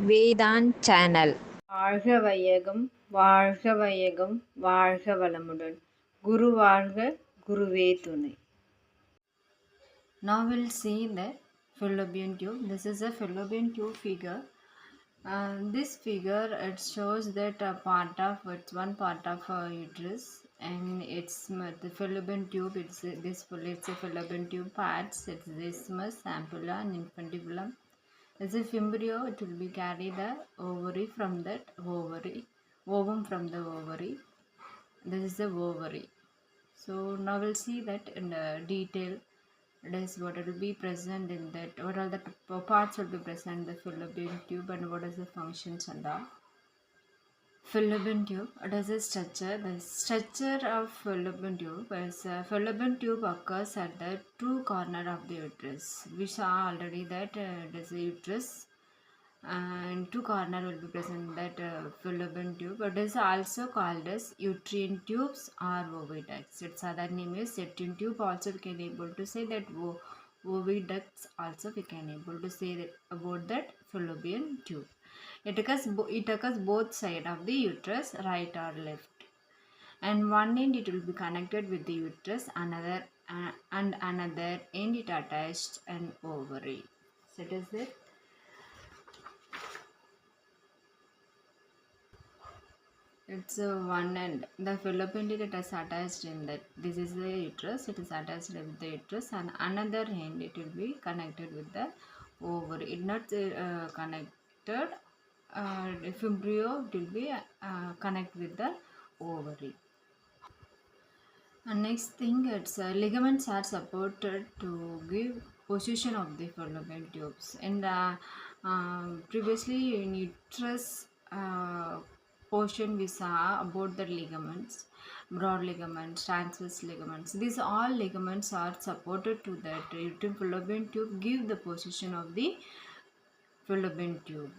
Vedant channel. வாழ்க வையகம் வாழ்க வையகம் வாழ்க வளமுடன். குரு வாழ்க, குருவே துணை. Now we'll see the fallopian tube. This is a fallopian tube figure. This figure, it shows that it's one part of uterus, and it's the fallopian tube. It's a fallopian tube parts. It's the isthmus, ampulla, and infundibulum. As a embryo, it will be carry the ovary from that ovum from the ovary. This is the ovary. So now we'll see that in detail. That is what it will be present in that. What all the parts will be present in the fallopian tube, and what is the functions and all. Fallopian tube. It is a structure. The structure of fallopian tube is fallopian tube occurs at the two corner of the uterus. We saw already that it is a uterus, and two corner will be present in that fallopian tube. It is also called as uterine tubes or oviducts. Its other name is uterine tube. Also, we can able to say that oviducts. Also, we can able to say that about that fallopian tube. It occurs both side of the uterus, right or left. And one end it will be connected with the uterus, another and another end it attached an ovary. So it is it. It's one end. The fallopian tube it is attached in that. This is the uterus. It is attached with the uterus, and another end it will be connected with the ovary. It not connected. If embryo it will be connect with the ovary. And next thing, it's ligaments are supported to give position of the fallopian tubes. And previously in uterus portion we saw about the ligaments, broad ligaments, transverse ligaments. These all ligaments are supported to that uterine fallopian tube, give the position of the fallopian tube.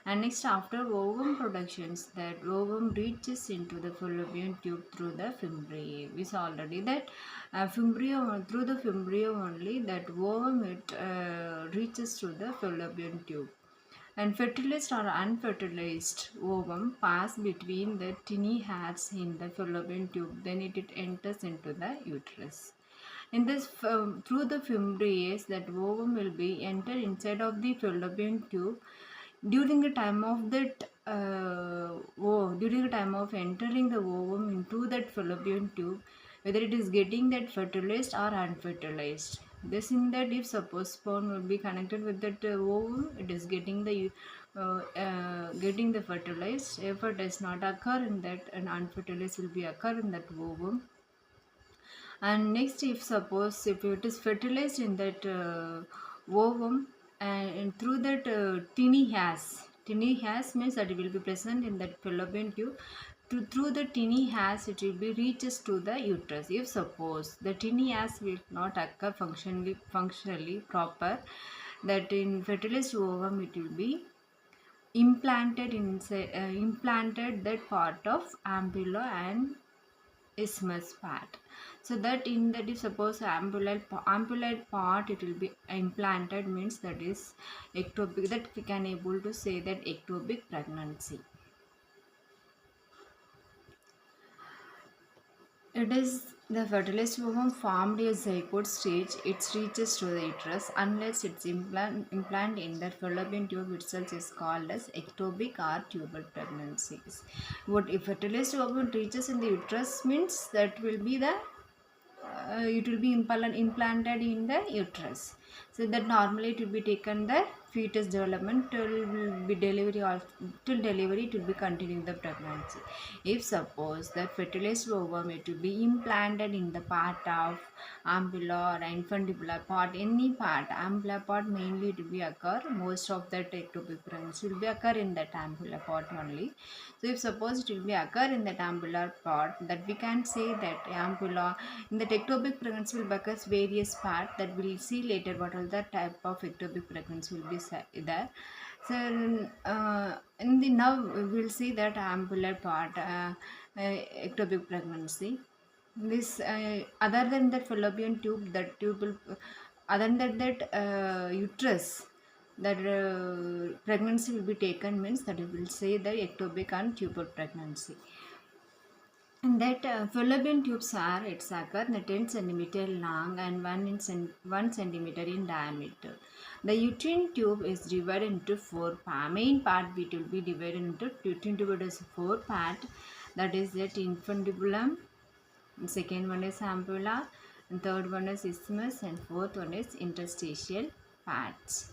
And next, after ovum productions, that ovum reaches into the fallopian tube through the fimbriae. We saw already that through the fimbriae only that ovum it reaches to the fallopian tube. And fertilized or unfertilized ovum pass between the tiny hairs in the fallopian tube. Then it enters into the uterus. In this through the fimbriae, that ovum will be enter inside of the fallopian tube. During the time of that during the time of entering the ovum into that fallopian tube, whether it is getting that fertilized or unfertilized. This in that, if suppose sperm will be connected with that ovum, it is getting the fertilized. If it does not occur in that, an unfertilized will be occur in that ovum. And next, if it is fertilized in that ovum, and through that tiny hairs means that it will be present in that fallopian tube. Through the tiny hairs it will be reaches to the uterus. If suppose the tiny hairs will not occur functionally proper, that in fertilized ovum it will be implanted that part of ampulla and isthmus part. So that in that, if suppose ampullate part it will be implanted, means that is ectopic, that we can able to say that ectopic pregnancy. It is the fertilized ovum formed a zygote stage. It reaches to the uterus unless its implant in that fallopian tube itself is called as ectopic or tubal pregnancies. What if fertilized ovum reaches in the uterus means that will be the it will be implanted in the uterus. So that normally it will be taken the fetus development till delivery it will be continuing the pregnancy. If suppose the fertilized ovum it will be implanted in the part of ampulla or infundibular part, any part, ampulla part mainly it will be occur, most of that ectopic pregnancy will be occur in that ampulla part only. So if suppose it will be occur in that ampulla part, that we can say that ampulla in the ectopic pregnancy will occur various parts, that we'll see later what all the type of ectopic pregnancy will be there. So in the now we will see that ampulla part ectopic pregnancy. This other than that fallopian tube, that tube will other than that uterus, that pregnancy will be taken means that it will say the ectopic and tubal pregnancy. And that fallopian tubes are its occur 10 centimeter long and 1 centimeter in diameter. The uterine tube is divided into four parts. Main part it will be divided into uterine tube is four part. That is that infundibulum, second one is ampulla, and third one is isthmus, and fourth one is interstitial parts.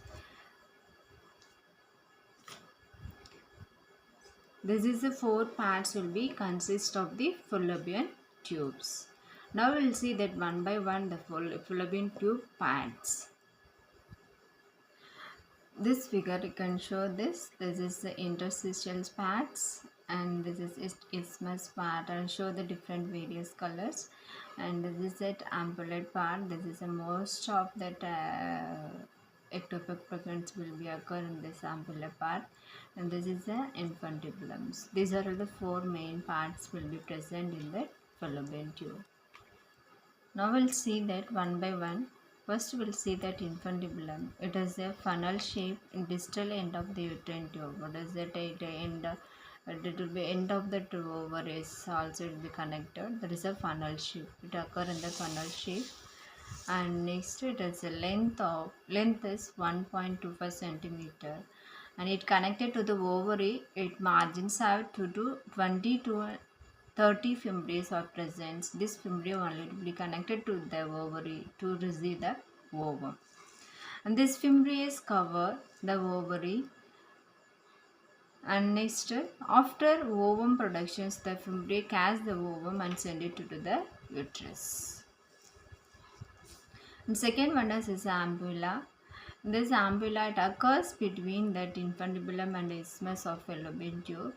This is the four parts will be consist of the fallopian tubes. Now we will see that one by one the fallopian tube parts. This figure you can show this. This is the interstitial parts and this is isthmus part. I will show the different various colors. And this is that ampullate part. This is the most of that ectopic pregnancy will be occur in this ampulla part, and this is the infundibulums. These are the four main parts will be present in the fallopian tube. Now we'll see that one by one. First we'll see that infundibulum. It is a funnel shape in distal end of the uterine tube. What is that end? It will be end of the ovaries also will be connected. That is a funnel shape. It occur in the funnel shape. And next it is a length is 1.25 centimeter, and it connected to the ovary. Its margins have to do 20 to 30 fimbriae are present. This fimbriae only will be connected to the ovary to receive the ovum, and this fimbriae cover the ovary. And next, after ovum productions, the fimbriae catch the ovum and send it to the uterus. And second one is ampulla. This ampulla it occurs between that infundibulum and isthmus of fallopian tube,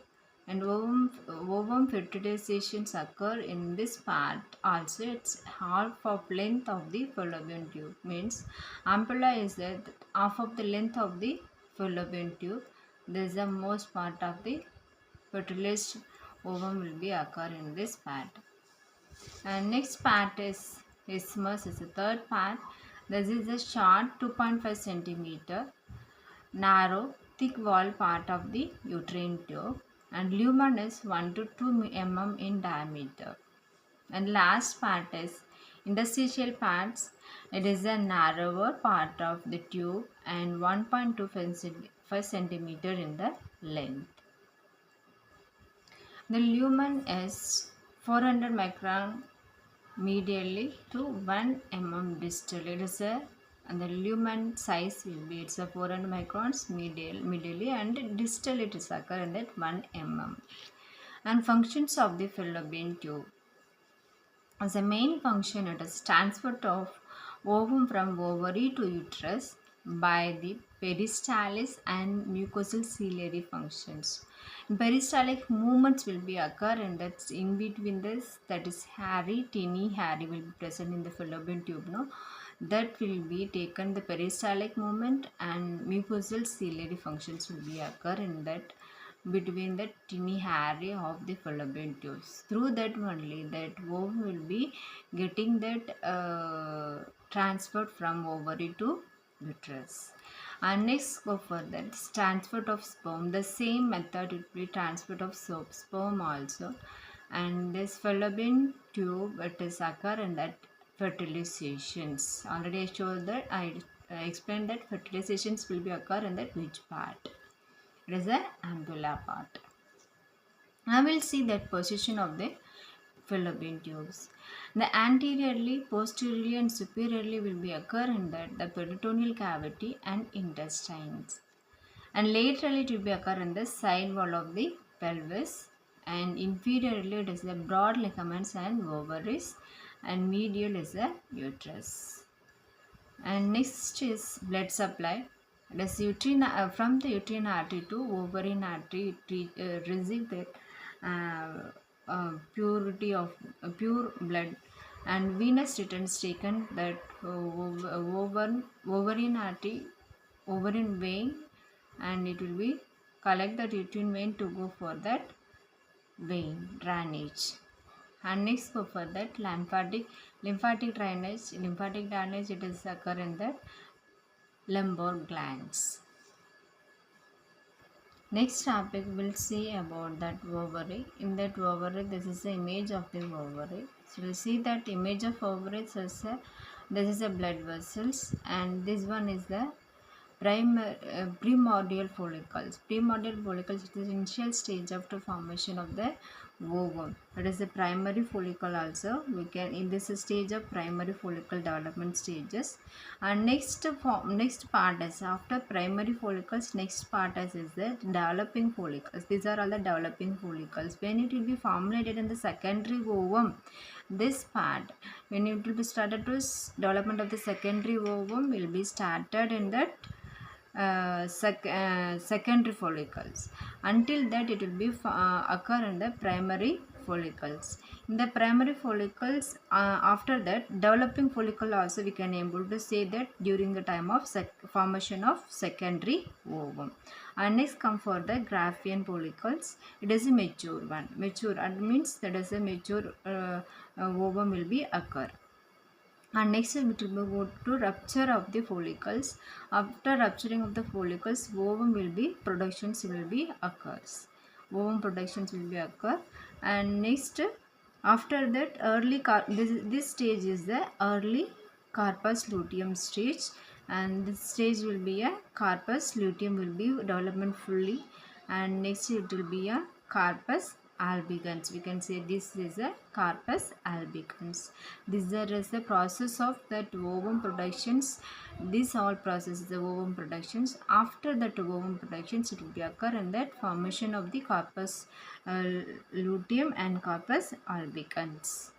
and ovum fertilizations occur in this part also. It's half of length of the fallopian tube, means ampulla is that half of the length of the fallopian tube. This is the most part of the fertilized ovum will be occur in this part. And next part is isthmus is the third part. This is a short 2.5 centimeter narrow thick wall part of the uterine tube, and lumen is 1 to 2 mm in diameter. And last part is interstitial parts. It is a narrower part of the tube and 1.25 centimeter in the length. The lumen is 400 micron medially to 1 mm distal. It is a, and the lumen size will be it's a 400 microns medially, and distal it is occur in that 1 mm. And functions of the fallopian tube. As a main function, it is transport of ovum from ovary to uterus by the peristalsis and mucosal ciliary functions. Peristaltic movements will be occur, and that's in between this, that is hairy, teeny hairy will be present in the fallopian tube. No, that will be taken the peristaltic movement, and mucosal ciliary functions will be occur in that between the teeny hairy of the fallopian tubes. Through that only that ovum will be getting that transferred from ovary to uterus. And next go for that transport of sperm. The same method will be transport of sperm also. And this fallopian tube it is occur in that fertilizations. Already I showed that I explained that fertilizations will be occur in that which part. It is the ampulla part. Now we will see that position of the fallopian tubes. The anteriorly, posteriorly and superiorly will be occur in that the peritoneal cavity and intestines. And laterally it will be occur in the side wall of the pelvis, and inferiorly it is the broad ligaments and ovaries, and medial is the uterus. And next is blood supply. It is uterine, from the uterine artery to ovarian artery receive the purity of pure blood, and venous returns taken that ovarian artery, ovarian vein, and it will be collect that uterine vein to go for that vein drainage. And next go for that lymphatic drainage. Lymphatic drainage it is occur in the lumbar glands. Next topic we'll see about that ovary. In that ovary, this is the image of the ovary. So we'll see that image of ovary says this is a blood vessels, and this one is the primordial follicles. Primordial follicles is the initial stage of the formation of the ovum. That is the primary follicle also. We can in this stage of primary follicle development stages. And next part is after primary follicles. Next part is the developing follicles. These are all the developing follicles. When it will be formulated in the secondary ovum, this part when it will be started to development of the secondary ovum will be started in that secondary follicles. Until that it will be occur in the primary follicles. In the primary follicles, after that developing follicle also we can able to say that during the time of formation of secondary ovum. And next come for the Graafian follicles. It is a mature one. Mature, that means that is a mature ovum will be occur. And next we will go to rupture of the follicles. After rupturing of the follicles, ovum will be productions will be occurs. Ovum productions will be occur. And next after that early this stage is the early corpus luteum stage, and this stage will be a corpus luteum will be development fully. And next it will be a corpus albicans. We can say this is a corpus albicans. This is the process of that ovum productions. This all process is the ovum productions. After that ovum productions, it will be occur in that formation of the corpus luteum and corpus albicans.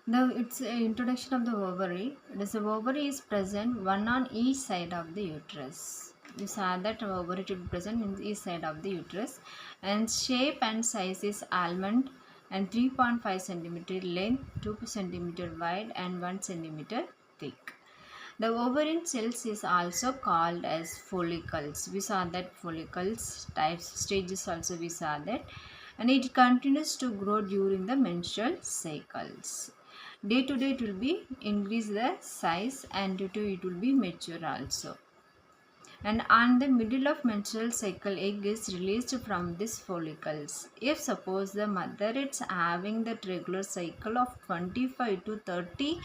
Now it's introduction of the ovary. The ovary is present one on each side of the uterus. You saw that ovary to be present in each side of the uterus, and shape and size is almond and 3.5 centimeter length, 2 centimeter wide, and 1 centimeter thick. The ovarian cells is also called as follicles. We saw that follicles types stages also we saw that, and it continues to grow during the menstrual cycles. Day to day it will be increase the size, and due to it will be mature also. And on the middle of menstrual cycle, egg is released from these follicles. If suppose the mother is having that regular cycle of 25 to 30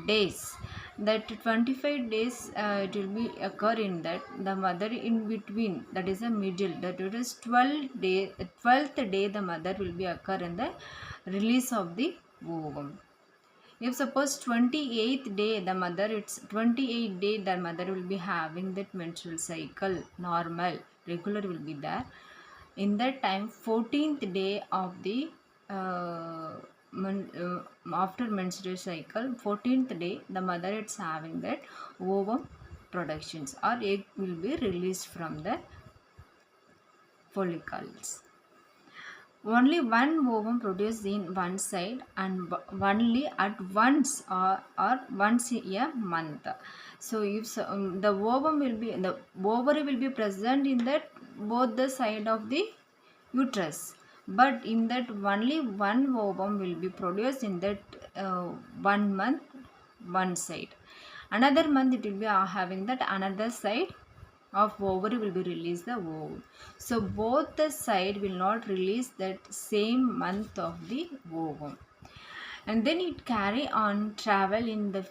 days, that 25 days it will be occur in that the mother in between, that is the middle, that it is 12th day the mother will be occur in the release of the ovum. If suppose 28th day the mother, it's 28th day the mother will be having that menstrual cycle, normal regular will be there. In that time 14th day of the after menstrual cycle, 14th day the mother is having that ovum productions, or egg will be released from the follicles. Only one ovum produced in one side, and only at once or once a month. So if the ovum will be, the ovary will be present in that both the side of the uterus, but in that only one ovum will be produced in that 1 month one side. Another month it will be having that another side of ovary will be released the ovum. So both the side will not release that same month of the ovum, and then it carry on travel in the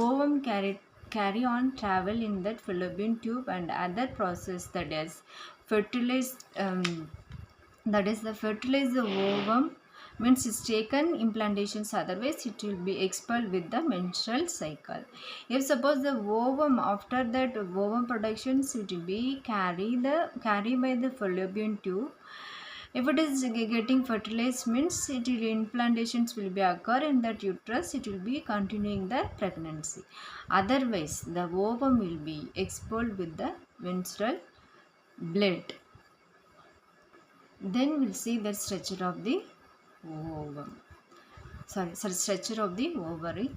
ovum carry on travel in that fallopian tube and other process, that is fertilize that is the fertilize the ovum, means it's taken implantations, otherwise it will be expelled with the menstrual cycle. If suppose the ovum after that ovum productions it will be carry by the fallopian tube. If it is getting fertilized, means it will implantations will be occur in that uterus, it will be continuing the pregnancy. Otherwise the ovum will be expelled with the menstrual blood. Then we'll see the structure of the ovum. Structure of the ovary.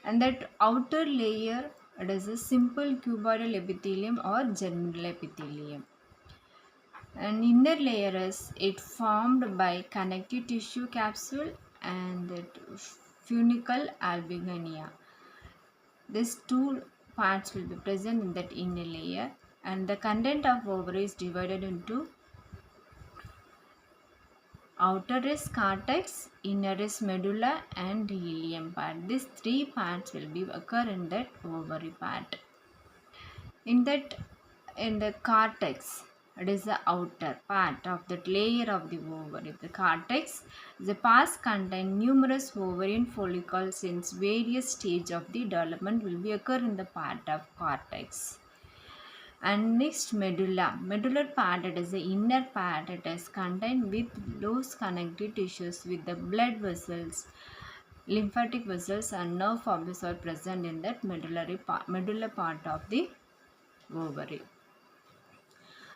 And that outer layer, it is a simple cuboidal epithelium or germinal epithelium. And inner layer is it formed by connective tissue capsule and that funicle albigania. These two parts will be present in that inner layer. And the content of ovary is divided into outer is cortex, inner is medulla, and ileum part. These three parts will be occur in that ovary part. In the cortex, it is the outer part of that layer of the ovary. The cortex, the parts contain numerous ovarian follicles in various stages of the development will be occur in the part of cortex. And next, medular part, it is the inner part. It is contained with those connective tissues with the blood vessels, lymphatic vessels, and nerve fibers are present in that medulla part of the ovary.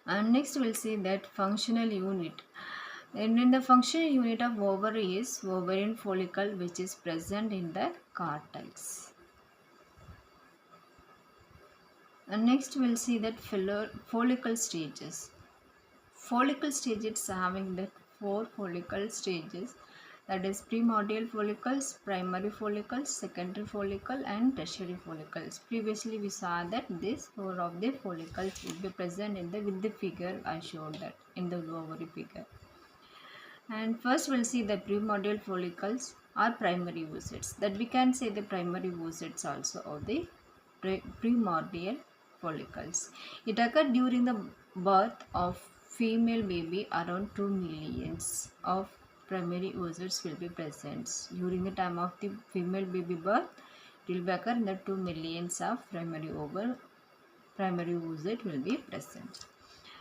And next we'll see that functional unit. And in the functional unit of ovary is ovarian follicle, which is present in the cortex. And next we'll see that follicle stages. Follicle stages having the 4 follicle stages, that is primordial follicles, primary follicles, secondary follicle, and tertiary follicles. Previously we saw that these 4 of the follicles will be present in the with the figure I showed that in the ovary figure. And first we'll see the primordial follicles are primary oocytes, that we can say the primary oocytes also of the primordial follicles. It occurred during the birth of female baby. Around 2 millions of primary oocytes will be present. During the time of the female baby birth, it will occur in the 2 millions of primary oocyte will be present.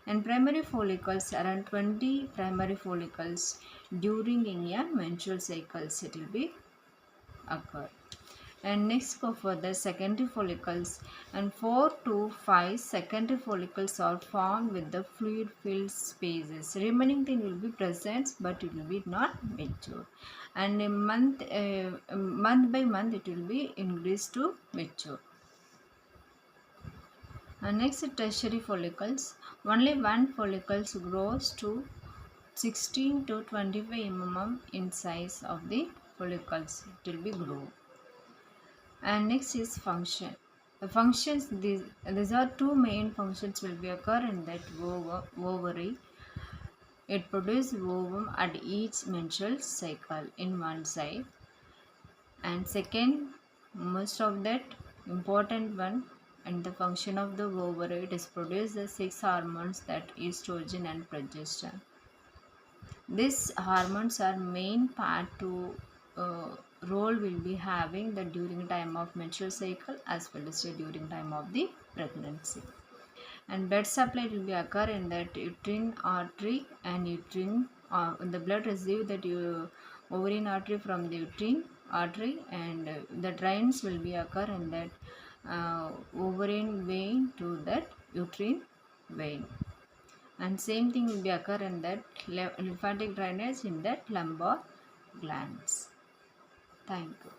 And primary follicles, around 20 primary follicles during in a menstrual cycles it will be occur. And next go for the secondary follicles, and 4 to 5 secondary follicles are formed with the fluid filled spaces. Remaining thing will be present but it will be not mature, and a month by month it will be increased to mature. And next, tertiary follicles, only one follicle grows to 16 to 25 mm in size of the follicles, it will be grow. And next is function. The functions, these are 2 main functions will be occur in that ovary. It produces ovum at each menstrual cycle in one side, and second, most of that important one, and the function of the ovary, it is produce the 6 hormones, that estrogen and progesterone. These hormones are main part to role will be having the during time of menstrual cycle as well as during time of the pregnancy. And blood supply will be occur in that uterine artery and uterine the blood receive that ovarian artery from the uterine artery, and the drains will be occur in that ovarian vein to that uterine vein. And same thing will be occur in that lymphatic drainage in that lumbar glands. Thank you.